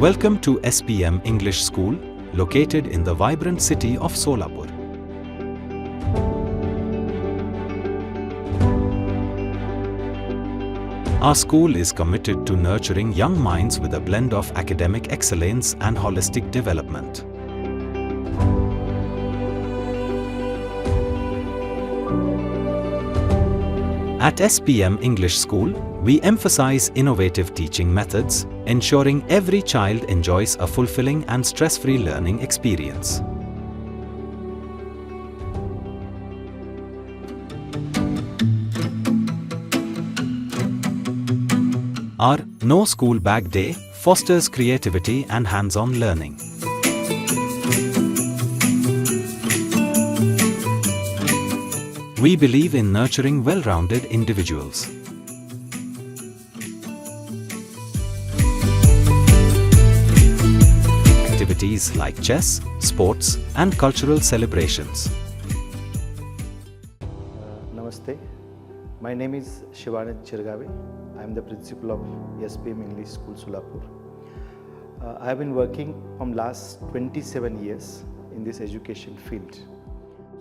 Welcome to SPM English School, located in the vibrant city of Solapur. Our school is committed to nurturing young minds with a blend of academic excellence and holistic development. At SPM English School, we emphasize innovative teaching methods, ensuring every child enjoys a fulfilling and stress-free learning experience. Our No School Bag Day fosters creativity and hands-on learning. We believe in nurturing well-rounded individuals. Activities like chess, sports, and cultural celebrations. Namaste. My name is Shivanand Chirgave. I am the principal of SPM English School, Solapur. I have been working from last 27 years in this education field.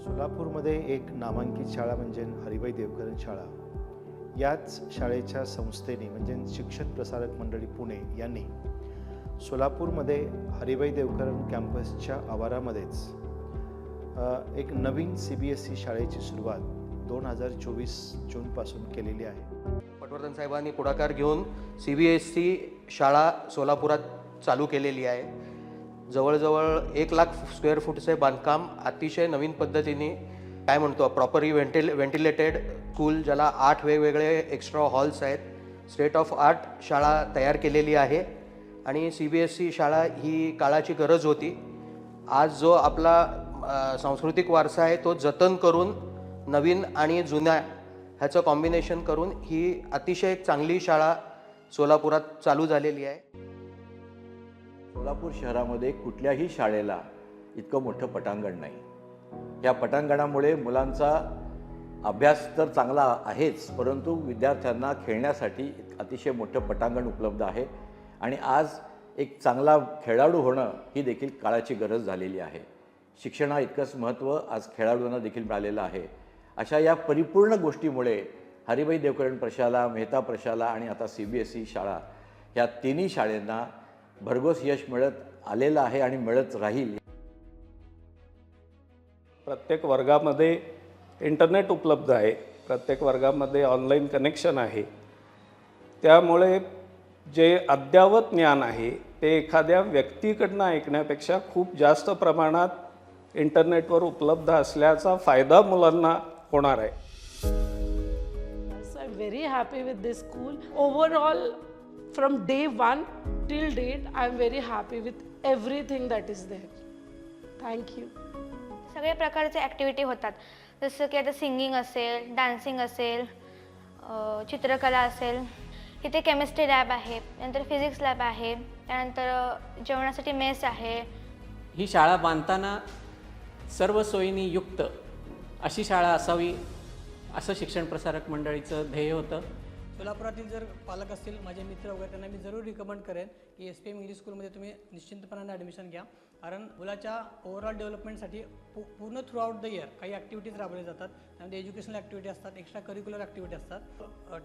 सोलापूरमध्ये एक नामांकित शाळा म्हणजे हरिभाई देवकरण शाळा. याच शाळेच्या संस्थेने म्हणजे शिक्षण प्रसारक मंडळी पुणे यांनी सोलापूरमध्ये हरिभाई देवकरण कॅम्पसच्या आवारामध्येच एक नवीन CBSE शाळेची सुरुवात 2024 जूनपासून केलेली आहे. पटवर्धन साहेबांनी पुढाकार घेऊन CBSE शाळा सोलापुरात चालू केलेली आहे. जवळजवळ 1 लाख स्क्वेअर फूटचे बांधकाम अतिशय नवीन पद्धतीने काय म्हणतो प्रॉपरली व्हेंटिलेटेड स्कूल, ज्याला 8 वेगवेगळे एक्स्ट्रा हॉल्स आहेत, स्टेट ऑफ आर्ट शाळा तयार केलेली आहे. आणि CBSE शाळा ही काळाची गरज होती. आज जो आपला सांस्कृतिक वारसा आहे तो जतन करून नवीन आणि जुन्या ह्याचं कॉम्बिनेशन करून ही अतिशय चांगली शाळा सोलापुरात चालू झालेली आहे. सोलापूर शहरामध्ये कुठल्याही शाळेला इतकं मोठं पटांगण नाही. या पटांगणामुळे मुलांचा अभ्यास तर चांगला आहेच, परंतु विद्यार्थ्यांना खेळण्यासाठी अतिशय मोठं पटांगण उपलब्ध आहे. आणि आज एक चांगला खेळाडू होणं ही देखील काळाची गरज झालेली आहे. शिक्षणा इतकंच महत्त्व आज खेळाडूंना देखील मिळालेलं आहे. अशा या परिपूर्ण गोष्टीमुळे हरिभाई देवकरण प्रशाला, मेहता प्रशाला आणि आता CBSE शाळा ह्या तिन्ही शाळांना भरघोस यश मिळत आलेलं आहे आणि मिळत राहील. प्रत्येक वर्गामध्ये इंटरनेट उपलब्ध आहे, प्रत्येक वर्गामध्ये ऑनलाईन कनेक्शन आहे. त्यामुळे जे अद्ययावत ज्ञान आहे ते एखाद्या व्यक्तीकडनं ऐकण्यापेक्षा खूप जास्त प्रमाणात इंटरनेटवर उपलब्ध असल्याचा फायदा मुलांना होणार आहे. So I'm very happy with this school. Overall, from day one till date, I'm very happy with everything that is there. Thank you. सगळे प्रकारचे ॲक्टिव्हिटी होतात, जसं की आता सिंगिंग असेल, डान्सिंग असेल, चित्रकला असेल. इथे केमिस्ट्री लॅब आहे, नंतर फिजिक्स लॅब आहे, त्यानंतर जेवणासाठी मेस आहे. ही शाळा बांधताना सर्व सोयींनी युक्त अशी शाळा असावी असं शिक्षण प्रसारक मंडळीचं ध्येय होतं. सोलापुरातील जर पालक असतील, माझे मित्र वगैरे, त्यांना मी जरूर रिकमेंड करेन की SPM इंग्लिश स्कूलमध्ये तुम्ही निश्चिंतपणाने ॲडमिशन घ्या. कारण मुलाच्या ओव्हरऑल डेव्हलपमेंटसाठी पूर्ण थ्रू आउट द इयर काही ॲक्टिव्हिटीज राबवल्या जातात. त्यामध्ये एज्युकेशनल ॲक्टिव्हिटी असतात, एक्स्ट्रा करिक्युलर ॲक्टिव्हिटी असतात.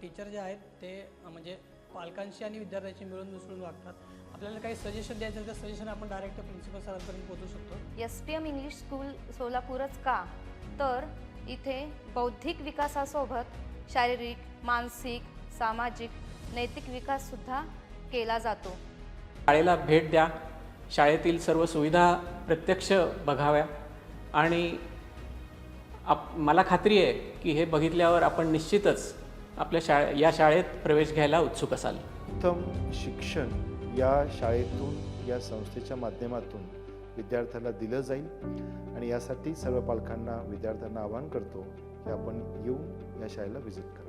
टीचर जे आहेत ते म्हणजे पालकांशी आणि विद्यार्थ्यांशी मिळून मिसळून वागतात. आपल्याला काही सजेशन द्यायचं तर सजेशन आपण डायरेक्ट प्रिन्सिपल सरांपर्यंत पोहोचू शकतो. SPM इंग्लिश स्कूल सोलापूरच का, तर इथे बौद्धिक विकासासोबत शारीरिक, मानसिक, सामाजिक, नैतिक विकाससुद्धा केला जातो. शाळेला भेट द्या, शाळेतील सर्व सुविधा प्रत्यक्ष बघाव्या आणि मला खात्री आहे की हे बघितल्यावर आपण निश्चितच आपल्या या शाळेत प्रवेश घ्यायला उत्सुक असाल. उत्तम शिक्षण या शाळेतून, या संस्थेच्या माध्यमातून विद्यार्थ्याला दिलं जाईल. आणि यासाठी सर्व पालकांना, विद्यार्थ्यांना आवाहन करतो की आपण येऊन या शाळेला व्हिजिट करावे.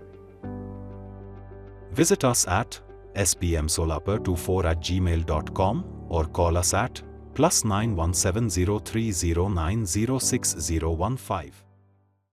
Visit us at spmsolapur24@gmail.com or call us at +917030906015.